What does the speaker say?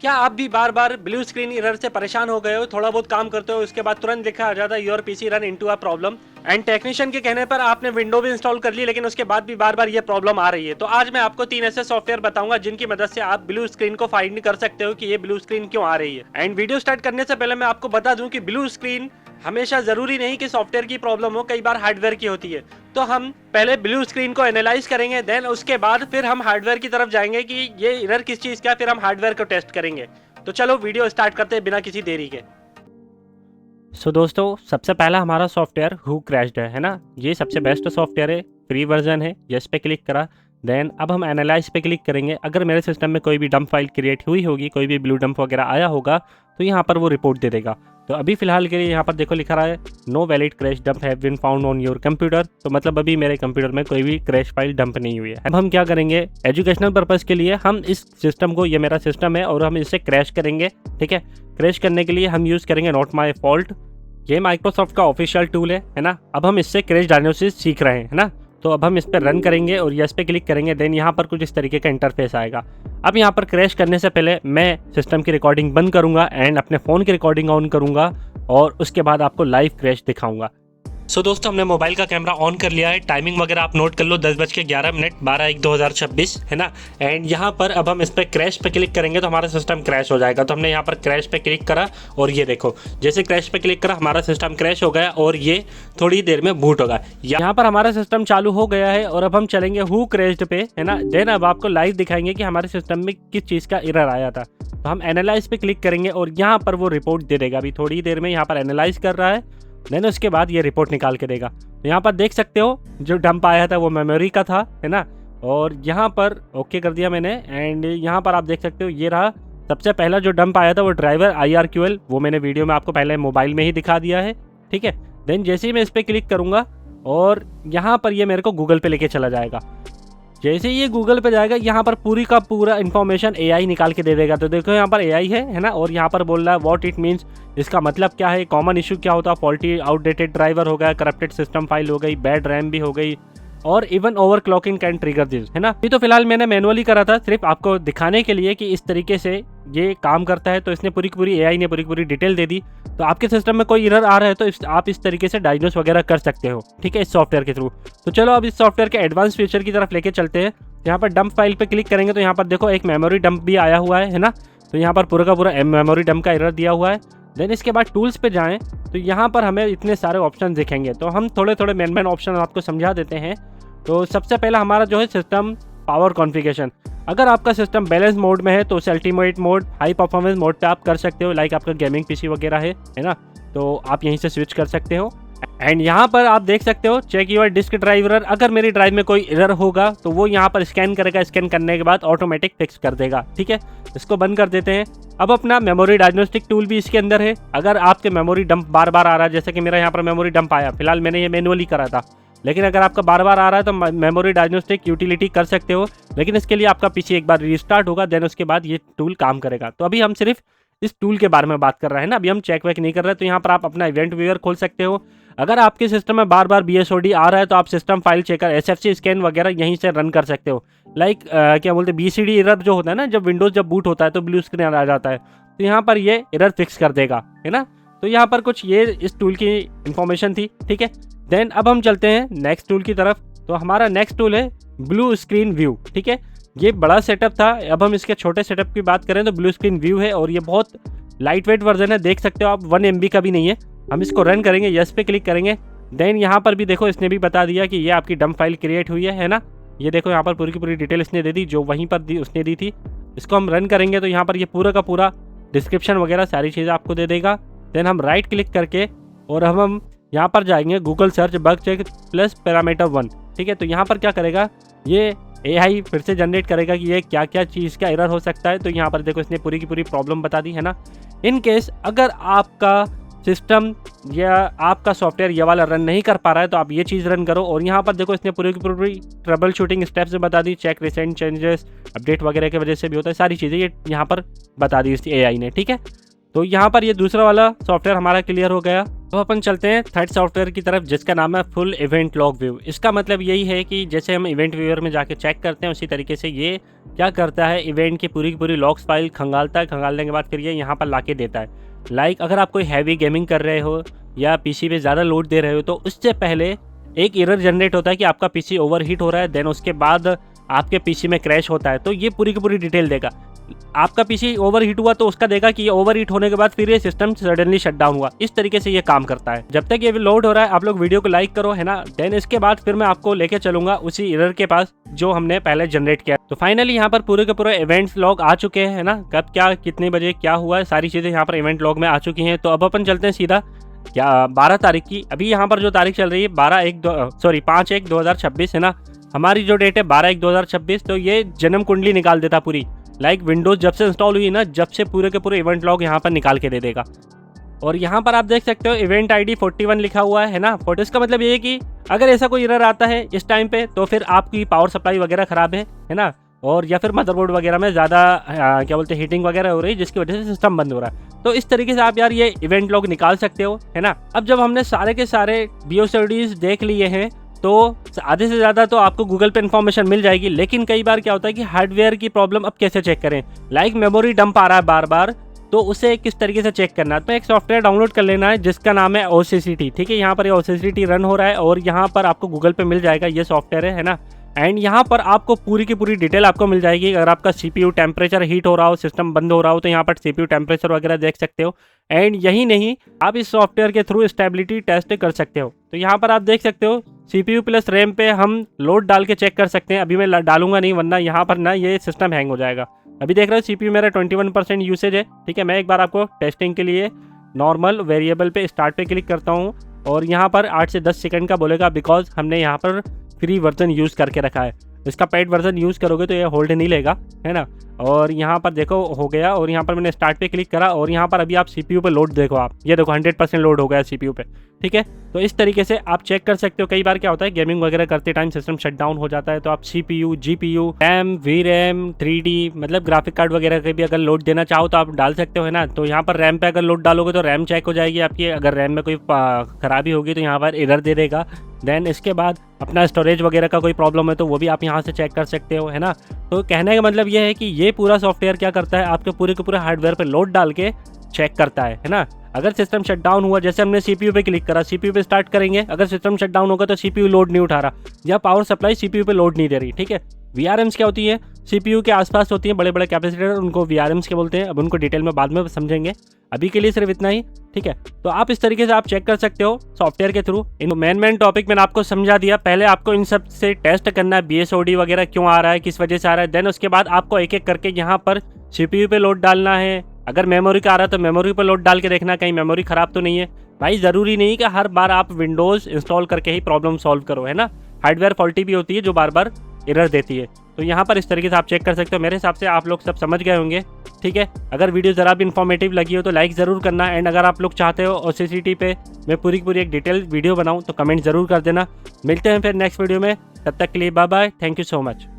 क्या आप भी बार बार ब्लू स्क्रीन एरर से परेशान हो गए हो? थोड़ा बहुत काम करते हो, उसके बाद तुरंत लिखा आ जाता है your PC run into a problem, and technician के कहने पर आपने विंडो भी इंस्टॉल कर ली, लेकिन उसके बाद भी बार बार ये प्रॉब्लम आ रही है। तो आज मैं आपको 3 ऐसे सॉफ्टवेयर बताऊंगा जिनकी मदद से आप ब्लू स्क्रीन को फाइंड कर सकते हो कि ये ब्लू स्क्रीन क्यों आ रही है। एंड वीडियो स्टार्ट करने से पहले मैं आपको बता दूं कि ब्लू स्क्रीन हमेशा जरूरी नहीं कि सॉफ्टवेयर की प्रॉब्लम हो, कई बार हार्डवेयर की होती है। तो हम पहले ब्लू स्क्रीन को एनालाइज करेंगे, देन उसके बाद फिर हम हार्डवेयर की तरफ जाएंगे कि ये एरर किस चीज का, फिर हम हार्डवेयर को टेस्ट करेंगे। तो चलो वीडियो स्टार्ट करते हैं बिना किसी देरी के। दोस्तों, सबसे पहला हमारा सॉफ्टवेयर हु क्रैश्ड है ना। ये सबसे बेस्ट सॉफ्टवेयर है, फ्री वर्जन है। यस पे क्लिक करा, देन अब हम एनालाइज पे क्लिक करेंगे। अगर मेरे सिस्टम में कोई भी डंप फाइल क्रिएट हुई होगी, कोई भी ब्लू डंप वगैरह आया होगा, तो यहाँ पर वो रिपोर्ट दे देगा। तो अभी फिलहाल के लिए यहाँ पर देखो लिखा रहा है no valid crash dump have been found on your computer. तो मतलब अभी मेरे कंप्यूटर में कोई भी क्रैश फाइल डंप नहीं हुई है। अब हम क्या करेंगे, एजुकेशनल पर्पज़ के लिए हम इस सिस्टम को, ये मेरा सिस्टम है और हम इसे क्रैश करेंगे। ठीक है, क्रैश करने के लिए हम यूज़ करेंगे नॉट माई फॉल्ट। ये माइक्रोसॉफ्ट का ऑफिशियल टूल है ना। अब हम इससे क्रैश डायग्नोसिस सीख रहे हैं, है ना। तो अब हम इस पर रन करेंगे और यस पे क्लिक करेंगे। देन यहाँ पर कुछ इस तरीके का इंटरफेस आएगा। अब यहाँ पर क्रैश करने से पहले मैं सिस्टम की रिकॉर्डिंग बंद करूँगा एंड अपने फ़ोन की रिकॉर्डिंग ऑन करूँगा और उसके बाद आपको लाइव क्रैश दिखाऊंगा। दोस्तों, हमने मोबाइल का कैमरा ऑन कर लिया है। टाइमिंग वगैरह आप नोट कर लो, 10:11 12/1/2026 है ना। एंड यहाँ पर अब हम इस पर क्रैश पे क्लिक करेंगे तो हमारा सिस्टम क्रैश हो जाएगा। तो हमने यहाँ पर क्रैश पे क्लिक करा और ये देखो, जैसे क्रैश पे क्लिक करा हमारा सिस्टम क्रैश हो गया और ये थोड़ी देर में बूट होगा। यहाँ पर हमारा सिस्टम चालू हो गया है और अब हम चलेंगे हु क्रैश्ड पे, है ना। देन अब आपको लाइव दिखाएंगे कि हमारे सिस्टम में किस चीज़ का एरर आया था। तो हम एनालाइज पे क्लिक करेंगे और यहाँ पर वो रिपोर्ट दे देगा। अभी थोड़ी देर में यहाँ पर एनालाइज कर रहा है, देन उसके बाद ये रिपोर्ट निकाल के देगा। तो यहाँ पर देख सकते हो जो डंप आया था वो मेमोरी का था, है ना। और यहाँ पर ओके कर दिया मैंने एंड यहाँ पर आप देख सकते हो ये रहा सबसे पहला जो डंप आया था वो ड्राइवर IRQL, वो मैंने वीडियो में आपको पहले मोबाइल में ही दिखा दिया है। ठीक है, देन जैसे ही मैं इस पर क्लिक करूँगा और यहाँ पर ये मेरे को गूगल पे लेके चला जाएगा। जैसे ये गूगल पे जाएगा यहाँ पर पूरी का पूरा इन्फॉर्मेशन AI निकाल के दे देगा। तो देखो यहाँ पर AI है ना। और यहाँ पर बोल रहा है व्हाट इट मीन्स, इसका मतलब क्या है, कॉमन इशू क्या होता है, फॉल्टी आउटडेटेड ड्राइवर हो गया, करप्टेड सिस्टम फाइल हो गई, बैड रैम भी हो गई और even overclocking can trigger this, है ना। ये तो फिलहाल मैंने मैनुअली करा था सिर्फ आपको दिखाने के लिए कि इस तरीके से ये काम करता है। तो इसने पूरी की पूरी AI ने पूरी की पूरी डिटेल दे दी। तो आपके सिस्टम में कोई एरर आ रहा है तो आप इस तरीके से डायग्नोस वगैरह कर सकते हो, ठीक है, इस सॉफ्टवेयर के थ्रू। तो चलो अब इस सॉफ्टवेयर के एडवांस फीचर की तरफ लेके चलते हैं। यहाँ पर डंप फाइल पे क्लिक करेंगे तो यहाँ पर देखो एक मेमोरी डंप भी आया हुआ है ना। तो यहाँ पर पूरा का पूरा मेमोरी डंप का एरर दिया हुआ है। देन इसके बाद टूल्स पे जाएं तो यहाँ पर हमें इतने सारे ऑप्शन दिखेंगे। तो हम थोड़े थोड़े मेन ऑप्शन आपको समझा देते हैं। तो सबसे पहला हमारा जो है सिस्टम पावर कॉन्फ़िगरेशन। अगर आपका सिस्टम बैलेंस मोड में है तो उसे ultimate mode, high performance mode पे आप कर सकते हो। लाइक आपका गेमिंग पीसी वगैरह है ना, तो आप यहीं से स्विच कर सकते हो। एंड यहाँ पर आप देख सकते हो चेक योर डिस्क ड्राइवर। अगर मेरी ड्राइव में कोई एरर होगा तो वो यहाँ पर स्कैन करेगा, स्कैन करने के बाद ऑटोमेटिक फिक्स कर देगा। ठीक है, इसको बंद कर देते हैं। अब अपना मेमोरी डायग्नोस्टिक टूल भी इसके अंदर है। अगर आपके मेमोरी डंप बार बार आ रहा है, जैसे कि मेरा यहाँ पर मेमोरी डंप आया, फिलहाल मैंने ये मैनुअली करा था, लेकिन अगर आपका बार बार आ रहा है तो मेमोरी डायग्नोस्टिक यूटिलिटी कर सकते हो। लेकिन इसके लिए आपका पीसी एक बार रिस्टार्ट होगा, देन उसके बाद ये टूल काम करेगा। तो अभी हम सिर्फ इस टूल के बारे में बात कर रहे हैं ना, अभी हम चेक वेक नहीं कर रहे। तो यहाँ पर आप अपना इवेंट व्यूअर खोल सकते हो। अगर आपके सिस्टम में बार बार BSOD आ रहा है तो आप system file checker, SFC scan वगैरह यहीं से रन कर सकते हो। लाइक क्या बोलते हैं, BCD एरर जो होता है ना, जब विंडोज़ जब बूट होता है तो ब्लू स्क्रीन आ जाता है, तो यहाँ पर ये एरर फिक्स कर देगा, है ना। तो यहाँ पर कुछ ये इस टूल की इन्फॉर्मेशन थी। ठीक है, देन अब हम चलते हैं नेक्स्ट टूल की तरफ। तो हमारा नेक्स्ट टूल है ब्लू स्क्रीन व्यू। ठीक है, ये बड़ा सेटअप था। अब हम इसके छोटे सेटअप की बात करें तो ब्लू स्क्रीन व्यू है और ये बहुत लाइट वेट वर्जन है। देख सकते हो आप 1 MB का भी नहीं है। हम इसको रन करेंगे, यस पे क्लिक करेंगे। देन यहाँ पर भी देखो इसने भी बता दिया कि ये आपकी डंप फाइल क्रिएट हुई है ना। ये देखो यहाँ पर पूरी की पूरी डिटेल इसने दे दी जो वहीं पर उसने दी थी। इसको हम रन करेंगे तो यहाँ पर ये पूरा का पूरा डिस्क्रिप्शन वगैरह सारी चीज़ें आपको दे देगा। देन हम राइट क्लिक करके और हम यहाँ पर जाएंगे Google search bug check plus parameter 1। ठीक है, तो यहाँ पर क्या करेगा, ये AI फिर से जनरेट करेगा कि ये क्या क्या चीज़ का एरर हो सकता है। तो यहाँ पर देखो इसने पूरी की पूरी प्रॉब्लम बता दी, है ना। इन केस अगर आपका सिस्टम या आपका सॉफ्टवेयर ये वाला रन नहीं कर पा रहा है तो आप ये चीज़ रन करो। और यहाँ पर देखो इसने पूरी की पूरी ट्रबल शूटिंग स्टेप्स बता दी, चेक रिसेंट चेंजेस, अपडेट वगैरह की वजह से भी होता है, सारी चीज़ें ये यहाँ पर बता दी इस AI ने। ठीक है, तो यहाँ पर ये दूसरा वाला सॉफ्टवेयर हमारा क्लियर हो गया। तो अपन चलते हैं थर्ड सॉफ्टवेयर की तरफ, जिसका नाम है फुल इवेंट लॉग व्यू। इसका मतलब यही है कि जैसे हम इवेंट व्यूअर में जाके चेक करते हैं, उसी तरीके से ये क्या करता है, इवेंट की पूरी की पूरी लॉग्स फाइल खंगालता है। खंगालने के बाद फिर ये यहाँ पर लाके देता है। लाइक अगर आप कोई हैवी गेमिंग कर रहे हो या पीसी पे ज़्यादा लोड दे रहे हो, तो उससे पहले एक एरर जनरेट होता है कि आपका पीसी ओवरहीट हो रहा है, देन उसके बाद आपके पीसी में क्रैश होता है, तो ये पूरी की पूरी डिटेल देगा। आपका पीसी ओवरहीट हुआ तो उसका देगा कि ये ओवरहीट होने के बाद फिर ये सिस्टम सडनली शट डाउन हुआ। इस तरीके से ये काम करता है। जब तक ये लोड हो रहा है आप लोग वीडियो को लाइक करो, है ना। देन इसके बाद फिर मैं आपको लेके चलूंगा उसी एरर के पास जो हमने पहले जनरेट किया। तो फाइनली यहाँ पर पूरे के पूरे इवेंट्स लॉग आ चुके हैं, है ना। कब क्या कितने बजे क्या हुआ है सारी चीजें यहाँ पर इवेंट लॉग में आ चुकी हैं। तो अब अपन चलते हैं सीधा क्या 12 तारीख की। अभी यहाँ पर जो तारीख चल रही है 5/1/2026 है ना। हमारी जो डेट है 12/1/2026। तो ये जन्म कुंडली निकाल देता पूरी। लाइक विंडोज जब से इंस्टॉल हुई ना, जब से पूरे के पूरे इवेंट लॉग यहाँ पर निकाल के दे देगा। और यहाँ पर आप देख सकते हो इवेंट ID 41 लिखा हुआ है ना। फोटो इसका मतलब ये है कि अगर ऐसा कोई एरर आता है इस टाइम पे, तो फिर आपकी पावर सप्लाई वगैरह खराब है ना। और या फिर मदरबोर्ड वगैरह में ज़्यादा क्या बोलते हैं हीटिंग वगैरह हो रही है, जिसकी वजह से सिस्टम बंद हो रहा है। तो इस तरीके से आप यार ये इवेंट लॉग निकाल सकते हो, है ना। अब जब हमने सारे के सारे BOCDs देख लिए हैं, तो आधे से ज़्यादा तो आपको गूगल पे इन्फॉर्मेशन मिल जाएगी। लेकिन कई बार क्या होता है कि हार्डवेयर की प्रॉब्लम अब कैसे चेक करें। लाइक मेमोरी डंप आ रहा है बार बार, तो उसे किस तरीके से चेक करना है। तो एक सॉफ्टवेयर डाउनलोड कर लेना है जिसका नाम है OCCT। ठीक है, यहाँ पर ये OCCT रन हो रहा है और यहाँ पर आपको गूगल पे मिल जाएगा ये सॉफ्टवेयर है ना। एंड यहाँ पर आपको पूरी की पूरी डिटेल आपको मिल जाएगी। अगर आपका CPU टेम्परेचर हीट हो रहा हो, सिस्टम बंद हो रहा हो, तो यहाँ पर CPU टेम्परेचर वगैरह देख सकते हो। एंड यही नहीं, आप इस सॉफ्टवेयर के थ्रू स्टेबिलिटी टेस्ट कर सकते हो। तो यहाँ पर आप देख सकते हो CPU प्लस रैम पे हम लोड डाल के चेक कर सकते हैं। अभी मैं डालूंगा नहीं, वरना यहाँ पर ना ये सिस्टम हैंग हो जाएगा। अभी देख रहे हो CPU मेरा 21% यूसेज है। ठीक है, मैं एक बार आपको टेस्टिंग के लिए नॉर्मल वेरिएबल पे स्टार्ट पे क्लिक करता हूँ और यहाँ पर 8 से 10 सेकंड का बोलेगा, बिकॉज हमने यहाँ पर फ्री वर्जन यूज़ करके रखा है। इसका पेड वर्जन यूज़ करोगे तो ये होल्ड नहीं लेगा, है ना। और यहाँ पर देखो हो गया, और यहाँ पर मैंने स्टार्ट पे क्लिक करा और यहाँ पर अभी आप CPU पे लोड देखो, आप ये देखो 100% लोड हो गया CPU पे। ठीक है, तो इस तरीके से आप चेक कर सकते हो। कई बार क्या होता है गेमिंग वगैरह करते टाइम सिस्टम शट डाउन हो जाता है, तो आप CPU, GPU, RAM, VRAM, 3D मतलब ग्राफिक कार्ड वगैरह के भी अगर लोड देना चाहो तो आप डाल सकते हो, है ना। तो यहाँ पर रैम पे अगर लोड डालोगे तो रैम चेक हो जाएगी आपकी। अगर रैम में कोई खराबी होगी तो यहाँ पर एरर दे देगा। देन इसके बाद अपना स्टोरेज वगैरह का कोई प्रॉब्लम है तो वो भी आप यहाँ से चेक कर सकते हो, है ना। तो कहने का मतलब ये है कि ये पूरा सॉफ्टवेयर क्या करता है, आपके पूरे के पूरे हार्डवेयर पे लोड डाल के चेक करता है ना। अगर सिस्टम शट डाउन हुआ, जैसे हमने CPU पे क्लिक करा, CPU पे स्टार्ट करेंगे, अगर सिस्टम शट डाउन होगा तो CPU लोड नहीं उठा रहा या पावर सप्लाई CPU पे लोड नहीं दे रही। ठीक है, VRMs क्या होती है, CPU के आसपास होती हैं बड़े बड़े कैपेसिटर, उनको VRMs के बोलते हैं। अब उनको डिटेल में बाद में समझेंगे, अभी के लिए सिर्फ इतना ही। ठीक है, तो आप इस तरीके से आप चेक कर सकते हो सॉफ्टवेयर के थ्रू। इन मेन टॉपिक मैंने आपको समझा दिया। पहले आपको इन सब से टेस्ट करना है, BSOD वगैरह क्यों आ रहा है, किस वजह से आ रहा है। देन उसके बाद आपको एक एक करके यहाँ पर CPU पे लोड डालना है। अगर मेमोरी का आ रहा है तो मेमोरी पर लोड डाल के देखना कहीं मेमोरी खराब तो नहीं है। भाई ज़रूरी नहीं कि हर बार आप विंडोज़ इंस्टॉल करके ही प्रॉब्लम सॉल्व करो, है ना। हार्डवेयर फॉल्टी भी होती है जो बार बार एरर देती है। तो यहाँ पर इस तरीके से आप चेक कर सकते हो। मेरे हिसाब से आप लोग सब समझ गए होंगे। ठीक है, अगर वीडियो ज़रा भी इन्फॉर्मेटिव लगी हो तो लाइक ज़रूर करना। एंड अगर आप लोग चाहते हो OCCT पे मैं पूरी की पूरी एक डिटेल वीडियो बनाऊँ तो कमेंट ज़रूर कर देना। मिलते हैं फिर नेक्स्ट वीडियो में, तब तक के लिए bye bye, thank you so much.